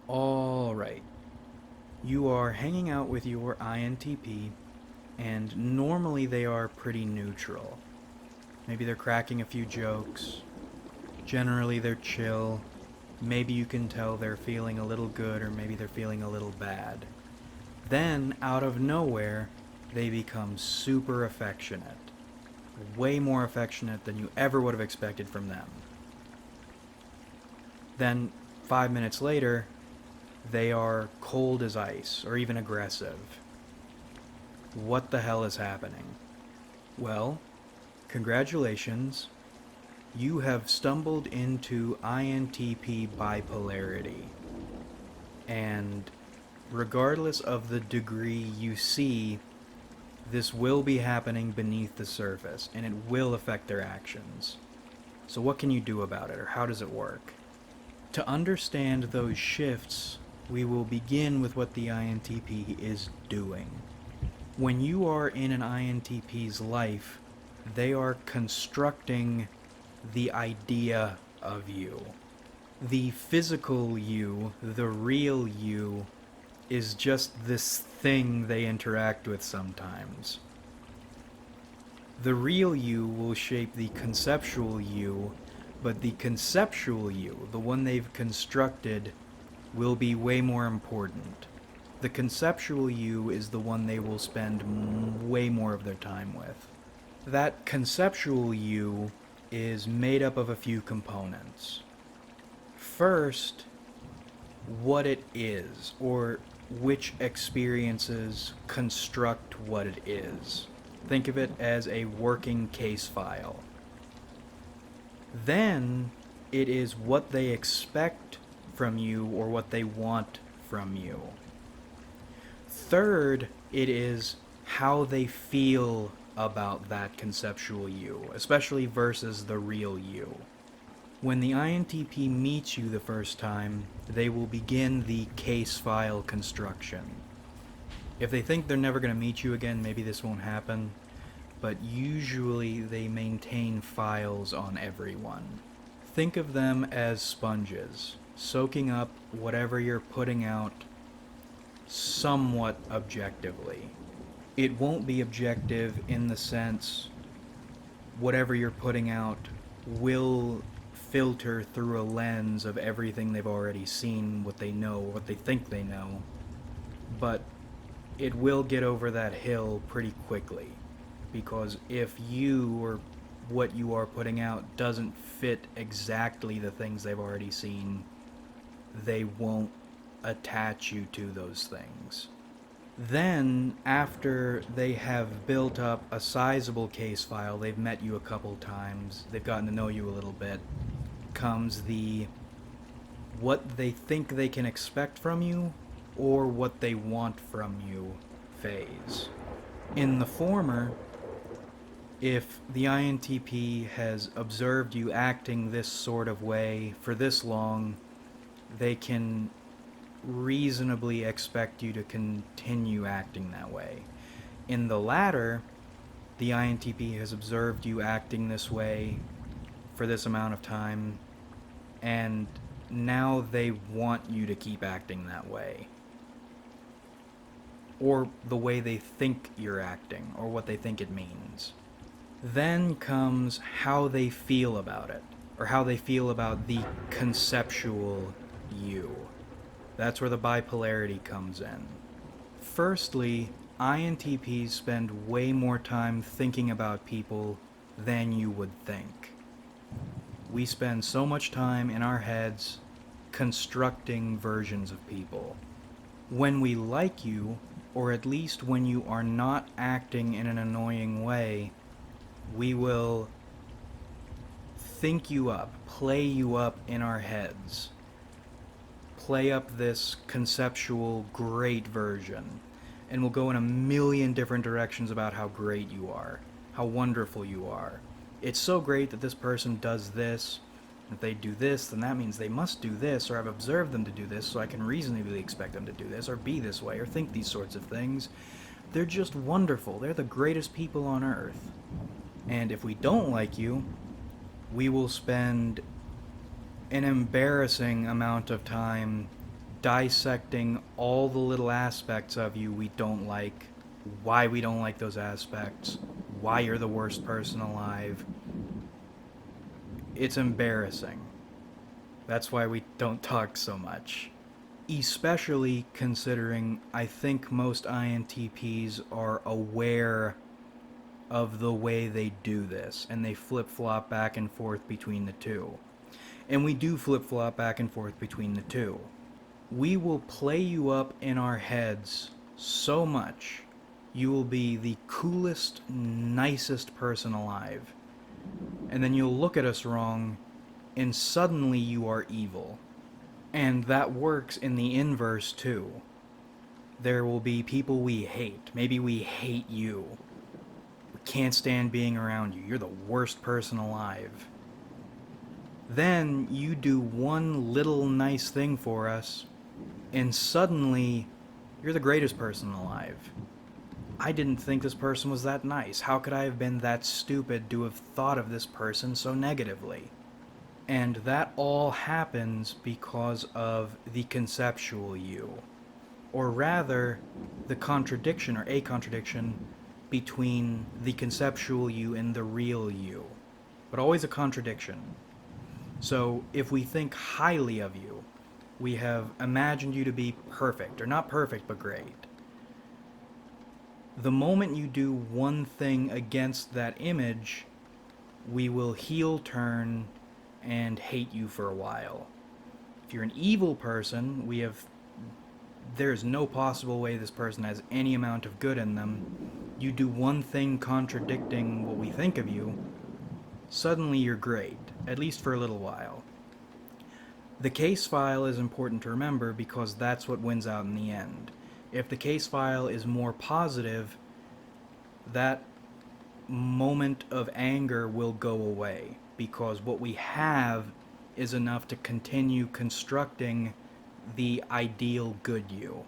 Alright, you are hanging out with your INTP, and normally they are pretty neutral. Maybe they're cracking a few jokes, generally they're chill, maybe you can tell they're feeling a little good or maybe they're feeling a little bad. Then, out of nowhere, they become super affectionate. Way more affectionate than you ever would have expected from them. Then, 5 minutes later, they are cold as ice, or even aggressive. What the hell is happening? Well, congratulations. You have stumbled into INTP bipolarity. And regardless of the degree you see, this will be happening beneath the surface, and it will affect their actions. So what can you do about it, or how does it work? To understand those shifts, we will begin with what the INTP is doing. When you are in an INTP's life, they are constructing the idea of you. The physical you, the real you, is just this thing they interact with sometimes. The real you will shape the conceptual you, but the conceptual you, the one they've constructed, will be way more important. The conceptual you is the one they will spend way more of their time with. That conceptual you is made up of a few components. First, what it is, or which experiences construct what it is. Think of it as a working case file. Then, it is what they expect from you or what they want from you. Third, it is how they feel about that conceptual you, especially versus the real you. When the INTP meets you the first time, they will begin the case file construction. If they think they're never going to meet you again, maybe this won't happen, but usually they maintain files on everyone. Think of them as sponges, soaking up whatever you're putting out somewhat objectively. It won't be objective in the sense whatever you're putting out will filter through a lens of everything they've already seen, what they know, what they think they know, but it will get over that hill pretty quickly. Because if you or what you are putting out doesn't fit exactly the things they've already seen, they won't attach you to those things. Then, after they have built up a sizable case file, they've met you a couple times, they've gotten to know you a little bit, comes the what they think they can expect from you or what they want from you phase. In the former, if the INTP has observed you acting this sort of way for this long, they can reasonably expect you to continue acting that way. In the latter, the INTP has observed you acting this way for this amount of time, and now they want you to keep acting that way. Or the way they think you're acting, or what they think it means. Then comes how they feel about it, or how they feel about the conceptual you. That's where the bipolarity comes in. Firstly, INTPs spend way more time thinking about people than you would think. We spend so much time in our heads constructing versions of people. When we like you, or at least when you are not acting in an annoying way, we will think you up, play you up in our heads. Play up this conceptual great version, and we'll go in a million different directions about how great you are, how wonderful you are. It's so great that this person does this. If they do this, then that means they must do this, or I've observed them to do this, so I can reasonably expect them to do this, or be this way, or think these sorts of things. They're just wonderful. They're the greatest people on earth. And if we don't like you, we will spend an embarrassing amount of time dissecting all the little aspects of you we don't like, why we don't like those aspects, why you're the worst person alive. It's embarrassing. That's why we don't talk so much. Especially considering I think most INTPs are aware of the way they do this, and they flip-flop back and forth between the two. And we do flip-flop back and forth between the two. We will play you up in our heads so much, you will be the coolest, nicest person alive. And then you'll look at us wrong, and suddenly you are evil. And that works in the inverse too. There will be people we hate. Maybe we hate you. We can't stand being around you. You're the worst person alive. Then you do one little nice thing for us, and suddenly you're the greatest person alive. I didn't think this person was that nice. How could I have been that stupid to have thought of this person so negatively? And that all happens because of the conceptual you. Or rather, the contradiction or a contradiction between the conceptual you and the real you. But always a contradiction. So if we think highly of you, we have imagined you to be perfect, or not perfect, but great. The moment you do one thing against that image, we will heel turn and hate you for a while. If you're an evil person, there's no possible way this person has any amount of good in them. You do one thing contradicting what we think of you, suddenly you're great, at least for a little while. The case file is important to remember because that's what wins out in the end. If the case file is more positive, that moment of anger will go away because what we have is enough to continue constructing the ideal good you.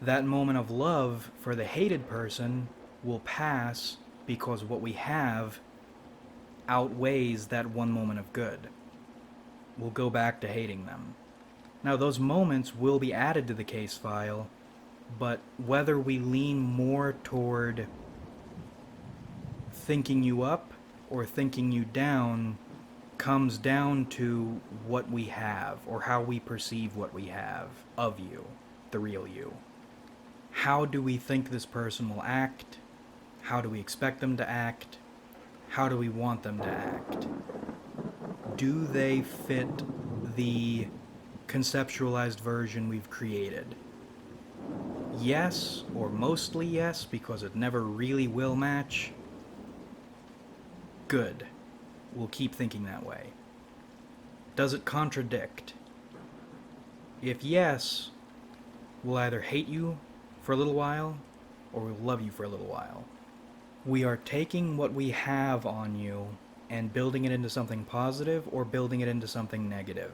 That moment of love for the hated person will pass because what we have outweighs that one moment of good. We'll go back to hating them. Now, those moments will be added to the case file, but whether we lean more toward thinking you up or thinking you down comes down to what we have, or how we perceive what we have of you, the real you. How do we think this person will act? How do we expect them to act? How do we want them to act? Do they fit the conceptualized version we've created? Yes, or mostly yes, because it never really will match. Good. We'll keep thinking that way. Does it contradict? If yes, we'll either hate you for a little while, or we'll love you for a little while. We are taking what we have on you and building it into something positive or building it into something negative.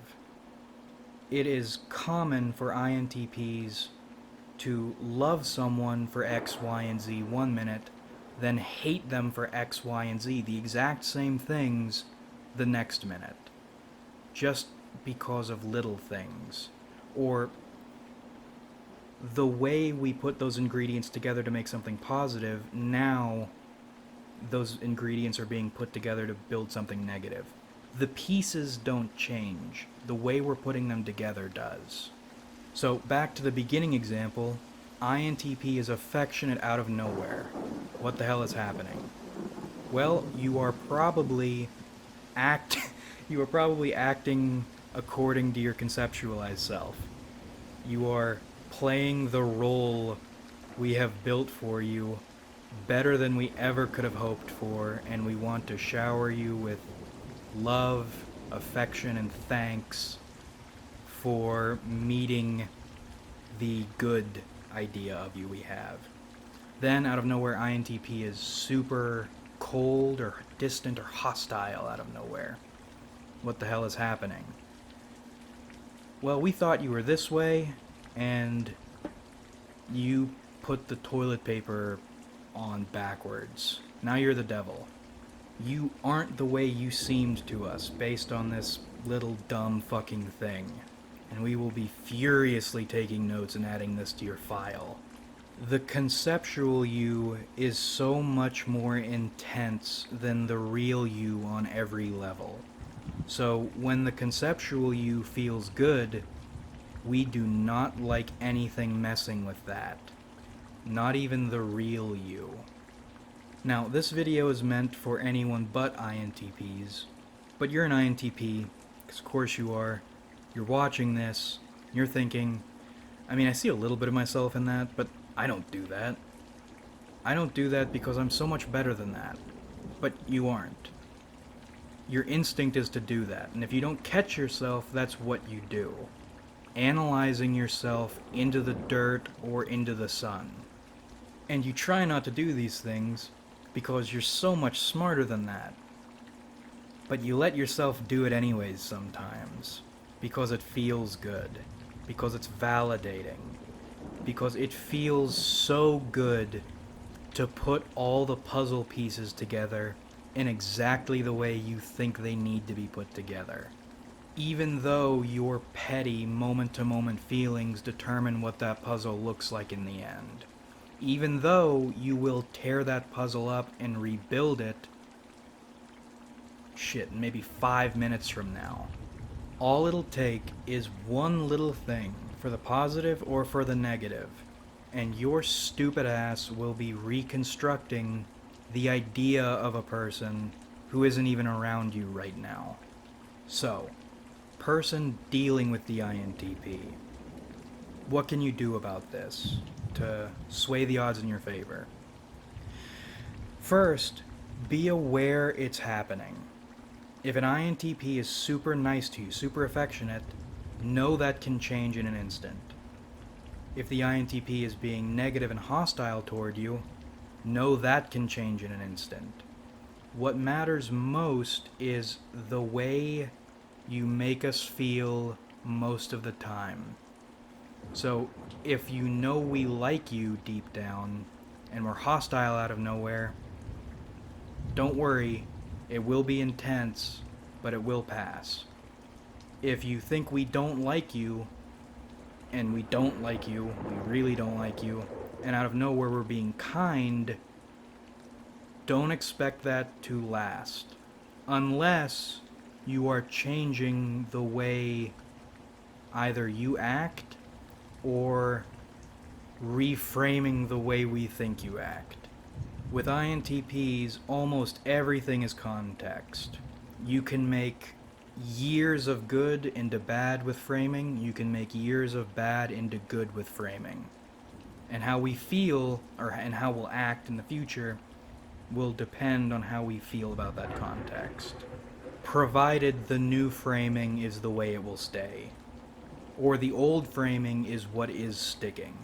It is common for INTPs to love someone for X, Y, and Z 1 minute, then hate them for X, Y, and Z, the exact same things, the next minute. Just because of little things. Or the way we put those ingredients together to make something positive, now those ingredients are being put together to build something negative. The pieces don't change. The way we're putting them together does. So back to the beginning example, INTP is affectionate out of nowhere. What the hell is happening? Well, you are probably acting according to your conceptualized self. You are playing the role we have built for you better than we ever could have hoped for, and we want to shower you with love, affection, and thanks for meeting the good idea of you we have. Then, out of nowhere, INTP is super cold or distant or hostile out of nowhere. What the hell is happening? Well, we thought you were this way, and you put the toilet paper on backwards. Now you're the devil. You aren't the way you seemed to us based on this little dumb fucking thing. and we will be furiously taking notes and adding this to your file. The conceptual you is so much more intense than the real you on every level. So when the conceptual you feels good, we do not like anything messing with that. Not even the real you. Now, this video is meant for anyone but INTPs, but you're an INTP, because of course you are. You're watching this, you're thinking, I mean, I see a little bit of myself in that, but I don't do that. I don't do that because I'm so much better than that. But you aren't. Your instinct is to do that, and if you don't catch yourself, that's what you do. Analyzing yourself into the dirt or into the sun. And you try not to do these things because you're so much smarter than that. But you let yourself do it anyways sometimes, because it feels good, because it's validating, because it feels so good to put all the puzzle pieces together in exactly the way you think they need to be put together. Even though your petty moment-to-moment feelings determine what that puzzle looks like in the end. Even though you will tear that puzzle up and rebuild it, maybe 5 minutes from now. All it'll take is one little thing, for the positive or for the negative, and your stupid ass will be reconstructing the idea of a person who isn't even around you right now. So, person dealing with the INTP, what can you do about this to sway the odds in your favor? First, be aware it's happening. If an INTP is super nice to you, super affectionate, know that can change in an instant. If the INTP is being negative and hostile toward you, know that can change in an instant. What matters most is the way you make us feel most of the time. So, if you know we like you deep down, and we're hostile out of nowhere, don't worry, it will be intense, but it will pass. If you think we don't like you, and we don't like you, we really don't like you, and out of nowhere we're being kind, don't expect that to last. Unless you are changing the way either you act or reframing the way we think you act. With INTPs, almost everything is context. You can make years of good into bad with framing, you can make years of bad into good with framing. And how we feel, and how we'll act in the future, will depend on how we feel about that context. Provided the new framing is the way it will stay. Or the old framing is what is sticking.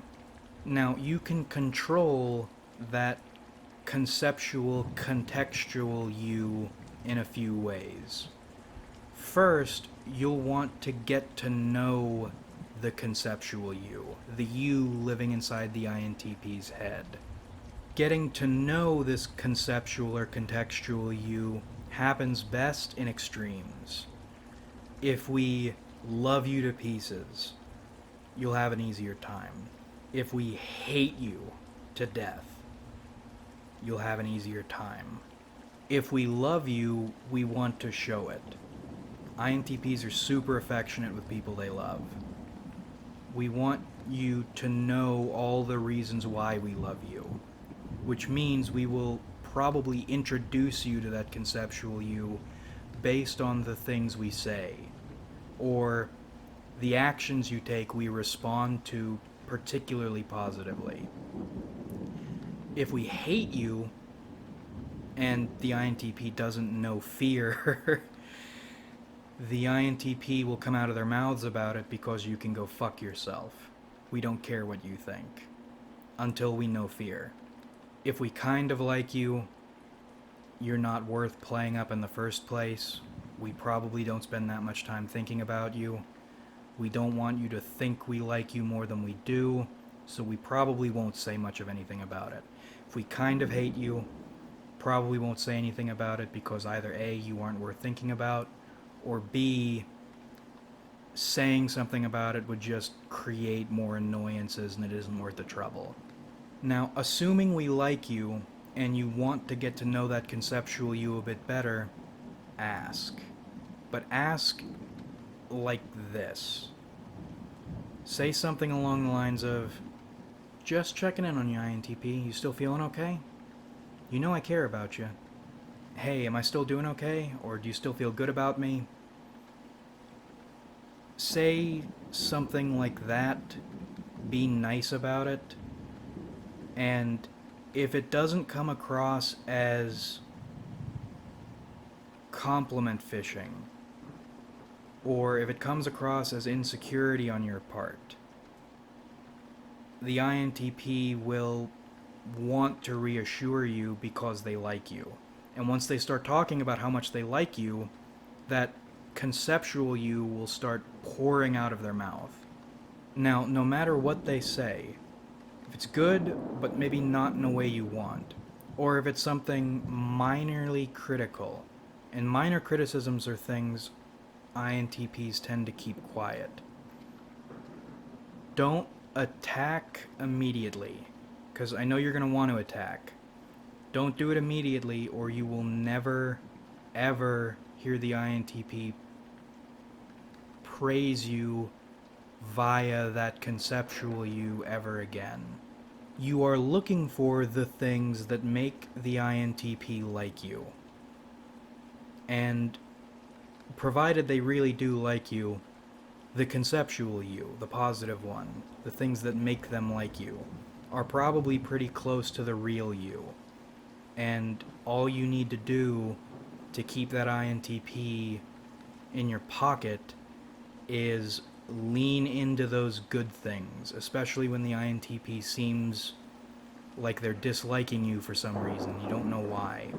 Now, you can control that conceptual, contextual you in a few ways. First, you'll want to get to know the conceptual you, the you living inside the INTP's head. Getting to know this conceptual or contextual you happens best in extremes. If we love you to pieces, you'll have an easier time. If we hate you to death, you'll have an easier time. If we love you, we want to show it. INTPs are super affectionate with people they love. We want you to know all the reasons why we love you, which means we will probably introduce you to that conceptual you based on the things we say, or the actions you take we respond to particularly positively. If we hate you, and the INTP doesn't know fear, the INTP will come out of their mouths about it because you can go fuck yourself. We don't care what you think. Until we know fear. If we kind of like you, you're not worth playing up in the first place. We probably don't spend that much time thinking about you. We don't want you to think we like you more than we do, so we probably won't say much of anything about it. If we kind of hate you, probably won't say anything about it because either A, you aren't worth thinking about, or B, saying something about it would just create more annoyances and it isn't worth the trouble. Now, assuming we like you and you want to get to know that conceptual you a bit better, ask. But ask like this. Say something along the lines of, just checking in on you, INTP. You still feeling okay? You know I care about you. Hey, am I still doing okay? Or do you still feel good about me? Say something like that. Be nice about it. And if it doesn't come across as compliment fishing, or if it comes across as insecurity on your part, the INTP will want to reassure you because they like you. And once they start talking about how much they like you, that conceptual you will start pouring out of their mouth. Now, no matter what they say, if it's good, but maybe not in a way you want, or if it's something minorly critical, and minor criticisms are things INTPs tend to keep quiet. Don't attack immediately, because I know you're going to want to attack. Don't do it immediately, or you will never, ever hear the INTP praise you via that conceptual you ever again. You are looking for the things that make the INTP like you. And provided they really do like you, the conceptual you, the positive one, the things that make them like you, are probably pretty close to the real you. And all you need to do to keep that INTP in your pocket is lean into those good things, especially when the INTP seems like they're disliking you for some reason. You don't know why.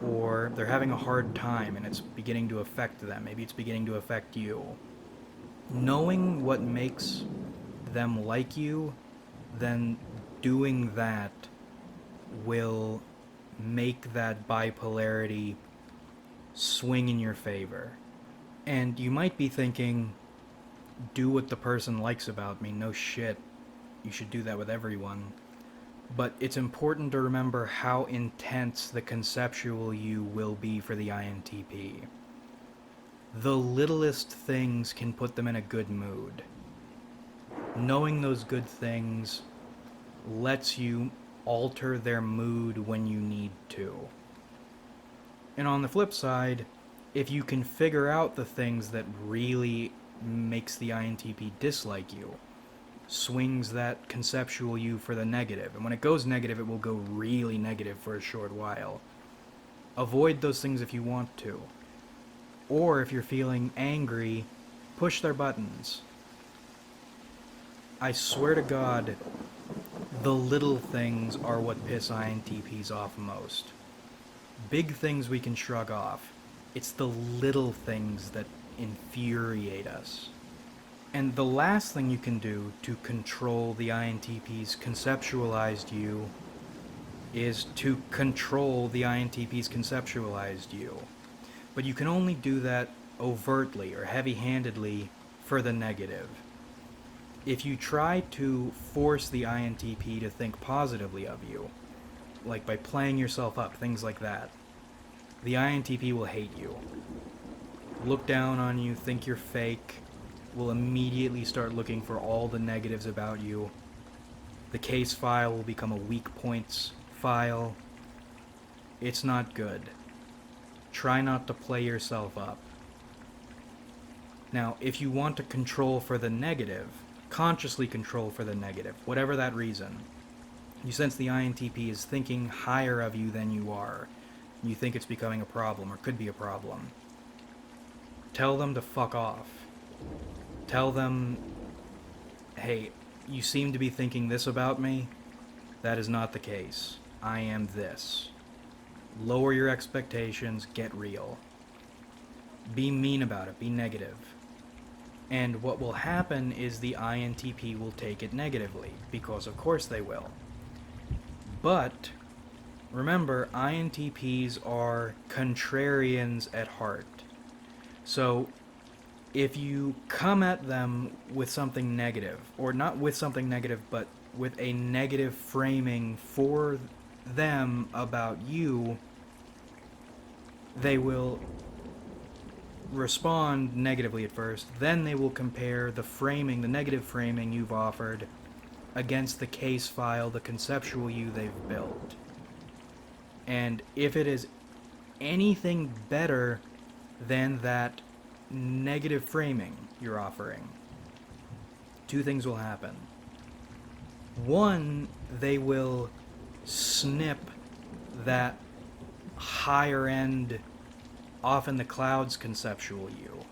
Or they're having a hard time and it's beginning to affect them. Maybe it's beginning to affect you. Knowing what makes them like you, then doing that will make that bipolarity swing in your favor. And you might be thinking, do what the person likes about me. No shit. You should do that with everyone. But it's important to remember how intense the conceptual you will be for the INTP. The littlest things can put them in a good mood. Knowing those good things lets you alter their mood when you need to. And on the flip side, if you can figure out the things that really makes the INTP dislike you, swings that conceptual you for the negative. And when it goes negative, it will go really negative for a short while. Avoid those things if you want to. Or if you're feeling angry, push their buttons. I swear to God, the little things are what piss INTPs off most. Big things we can shrug off. It's the little things that infuriate us. And the last thing you can do to control the INTP's conceptualized you is to control the INTP's conceptualized you. But you can only do that overtly or heavy-handedly for the negative. If you try to force the INTP to think positively of you, like by playing yourself up, things like that, the INTP will hate you. Look down on you, think you're fake, will immediately start looking for all the negatives about you. The case file will become a weak points file. It's not good. Try not to play yourself up. Now, if you want to control for the negative, consciously control for the negative, whatever that reason, you sense the INTP is thinking higher of you than you are, and you think it's becoming a problem or could be a problem, tell them to fuck off. Tell them, hey, you seem to be thinking this about me. That is not the case. I am this. Lower your expectations, get real. Be mean about it, be negative. And what will happen is the INTP will take it negatively, because of course they will. But remember, INTPs are contrarians at heart. So If you come at them with something negative, or not with something negative, but with a negative framing for them about you, they will respond negatively at first. Then they will compare the framing, the negative framing you've offered, against the case file, the conceptual you they've built. And if it is anything better than that negative framing you're offering, two things will happen. One, they will snip that higher end, off in the clouds conceptual you.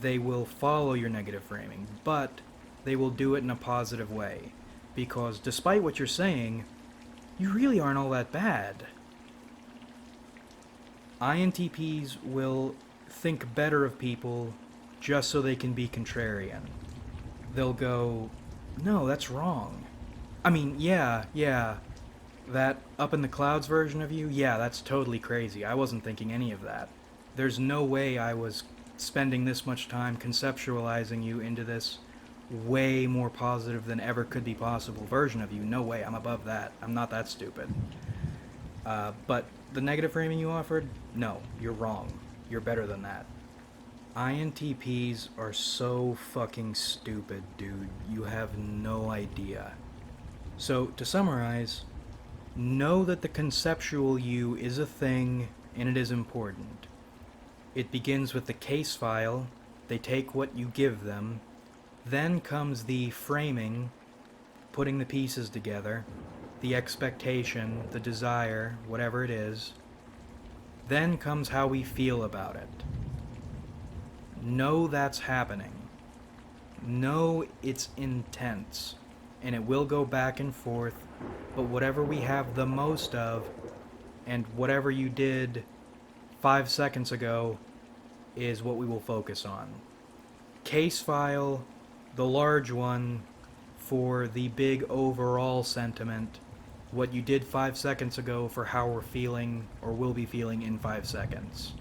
They will follow your negative framing, but they will do it in a positive way. Because despite what you're saying, you really aren't all that bad. INTPs will think better of people just so they can be contrarian. They'll go, no, that's wrong. I mean, yeah, that up in the clouds version of you, yeah, that's totally crazy. I wasn't thinking any of that. There's no way I was spending this much time conceptualizing you into this way more positive than ever could be possible version of you. No way, I'm above that. I'm not that stupid. But the negative framing you offered, no, you're wrong. You're better than that. INTPs are so fucking stupid, dude. You have no idea. So, to summarize, know that the conceptual you is a thing, and it is important. It begins with the case file. They take what you give them. Then comes the framing, putting the pieces together, the expectation, the desire, whatever it is. Then comes how we feel about it. Know that's happening. Know it's intense, and it will go back and forth, but whatever we have the most of, and whatever you did 5 seconds ago, is what we will focus on. Case file, the large one, for the big overall sentiment. What you did 5 seconds ago for how we're feeling, or will be feeling in 5 seconds.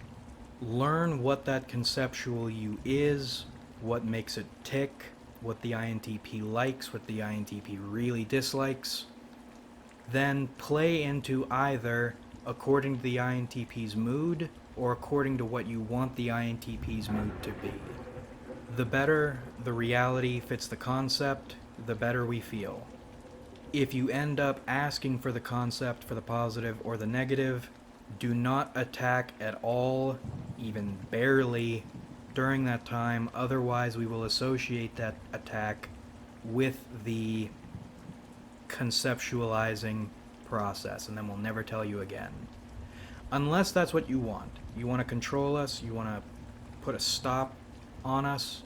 Learn what that conceptual you is, what makes it tick, what the INTP likes, what the INTP really dislikes. Then play into either according to the INTP's mood or according to what you want the INTP's mood to be. The better the reality fits the concept, the better we feel. If you end up asking for the concept for the positive or the negative, do not attack at all, even barely, during that time, otherwise we will associate that attack with the conceptualizing process, and then we'll never tell you again. Unless that's what you want. You want to control us, you want to put a stop on us,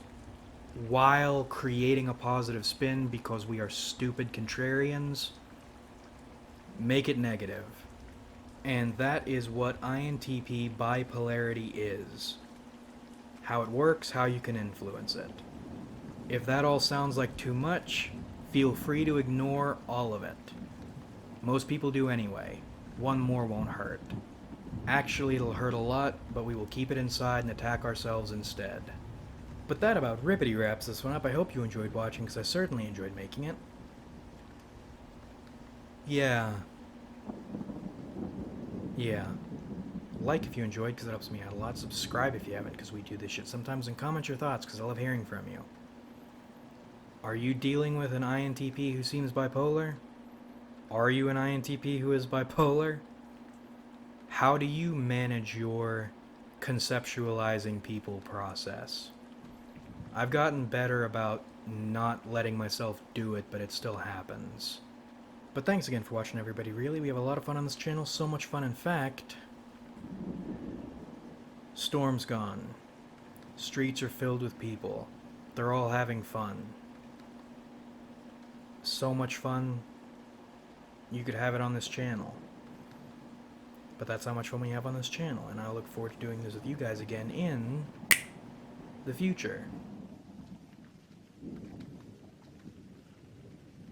while creating a positive spin because we are stupid contrarians, make it negative. And that is what INTP bipolarity is. How it works, how you can influence it. If that all sounds like too much, feel free to ignore all of it. Most people do anyway. One more won't hurt. Actually, it'll hurt a lot, but we will keep it inside and attack ourselves instead. But that about rippity wraps this one up. I hope you enjoyed watching, because I certainly enjoyed making it. Yeah. Like if you enjoyed, because it helps me out a lot. Subscribe if you haven't, because we do this shit sometimes. And comment your thoughts, because I love hearing from you. Are you dealing with an INTP who seems bipolar? Are you an INTP who is bipolar? How do you manage your conceptualizing people process? I've gotten better about not letting myself do it, but it still happens. But thanks again for watching, everybody. Really, we have a lot of fun on this channel. So much fun, in fact. Storm's gone. Streets are filled with people. They're all having fun. So much fun, you could have it on this channel. But that's how much fun we have on this channel, and I look forward to doing this with you guys again in the future.